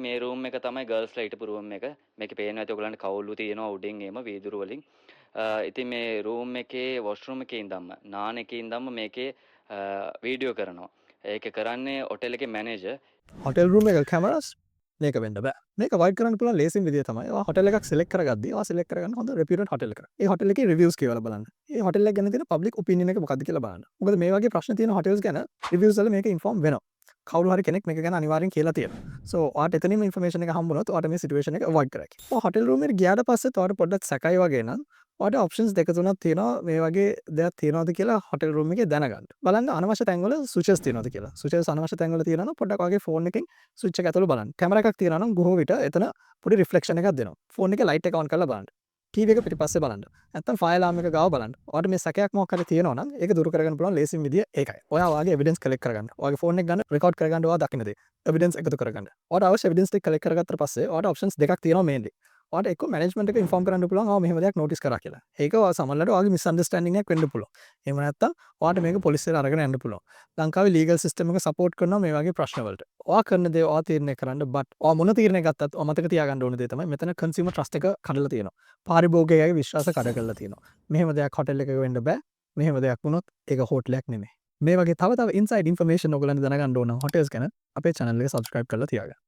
මේ රූම් එක තමයි ගර්ල්ස්ලා හිටපු රූම් එක. මේකේ පේනවා ඇති ඔයගලන්ට කවුළු තියෙනවා උඩින් එහෙම වීදුරු වලින්. ඉතින් මේ රූම් එකේ වොෂ්රූම් එකේ ඉඳන්ම නාන එකේ ඉඳන්ම මේකේ වීඩියෝ කරනවා. ඒක කරන්නේ හොටෙල් එකේ මැනේජර්. හොටෙල් රූම් එක කැමරාස් මේක වෙන්න බෑ. මේක වයිඩ් කරන්න පුළුවන් ලේසිම විදිය තමයි ඔයා හොටෙල් එකක් සිලෙක්ට් කරගද්දී ඔයා සිලෙක්ට් කරගන්න හොඳ රෙපියුටඩ් හොටෙල් එකක්. ඒ හොටෙල් එකේ රිවිව්ස් කියවලා බලන්න. ඒ හොටෙල් එක ගැන තියෙන පබ්ලික් ඔපිනියන් එක මොකක්ද කියලා බලන්න. මොකද මේ වගේ ප්‍රශ්න තියෙන හොටෙල්ස් ගැන රිවිව්ස් වල මේක ඉන්ෆෝම් වෙනවා. කවුරු හරි කෙනෙක් මේක ගැන අනිවාර්යෙන් කියලා තියෙනවා. සෝ ඔයාට එතනින්ම ඉන්ෆර්මේෂන් එක හම්බුනොත් ඔයාට මේ සිටුේෂන් එක අවොයිඩ් කරගන්න. ඔයා හොටෙල් රූම් එකට ගියාට පස්සේ ඔයාට පොඩ්ඩක් සැකයි වගේ නම් ඔයාට ඔප්ෂන්ස් දෙක තුනක් තියෙනවා මේ වගේ දෙයක් තියෙනවද කියලා හොටෙල් රූම් එකේ දැනගන්න. බලන්න අනවශ්‍ය තැන්වල ස්විචස් තියෙනවද කියලා. ස්විචස් අනවශ්‍ය තැන්වල තියෙනවා නම් පොඩ්ඩක් ඔයාගේ ෆෝන් එකෙන් ස්විච් එක ඇතුළේ බලන්න. කැමරා එකක් තියෙනවා නම් බොහෝ විට එතන පොඩි රිෆ්ලෙක්ෂන් එකක් දෙනවා. ෆෝන් එකේ ලයිට් එක ඔන් කරලා බලන්න. ටීවී එක පිටිපස්සේ බලන්න. නැත්නම් ෆයර් අලාර්ම් එක ගාව බලන්න. ඔයාට මේ සැකයක් මොකක් හරි තියෙනවා නම් ඒක දුරු කරගන්න පුළුවන් ලේසිම විදිය ඒකයි. ඔයා ඔයාගේ එවිඩන්ස් කලෙක්ට් කරගන්න. ඔයාගේ ෆෝන් එක ගන්න රෙකෝඩ් කරගන්න ඔයා දකින්න දේ. එවිඩන්ස් එකතු කරගන්න. ඔයාට අවශ්‍ය එවිඩන්ස් ටික කලෙක්ට් කරගත්තට පස්සේ ඔයාට ඔප්ෂන්ස් දෙකක් තියෙනවා මේන්ලි. ඔයාට එක්ක මැනේජ්මන්ට් එක ඉන්ෆෝම් කරන්න පුළුවන් ආව මෙහෙම දෙයක් නොටිස් කරා කියලා. ඒක ඔයා සමහරවිට ඔයාගේ මිස් අන්ඩර්ස්ටෑන්ඩින් එකක් වෙන්න පුළුවන්. එහෙම නැත්නම් ඔයාට මේක පොලිසියට අරගෙන යන්න පුළුවන්. ලංකාවේ ලීගල් සිස්ටම් එක සපෝට් කරනවා මේ වගේ ප්‍රශ්න වලට. ඔයා කරන දේ ඔයා තීරණය කරන්න බට් ඔයා මොන තීරණය ගත්තත් ඔයා මතක තියාගන්න ඕන දේ තමයි මෙතන කන්සියුමර් ට්‍රස්ට් එක කඩලා තියෙනවා. පාරිභෝගිකයාගේ විශ්වාස කඩ කරලා තියෙනවා. මෙහෙම දෙයක් හොටෙල් එකක වෙන්න බෑ. මෙහෙම දෙයක් වුණොත් ඒක හෝටලයක් නෙමෙයි. මේ වගේ තව ඉන්සයිඩ් ඉන්ෆර්මේෂන් ඔයගලන්ට දැනගන්න ඕන නම් හොටෙල්ස් ගැන අපේ channel එක subscribe කරලා තියාගන්න.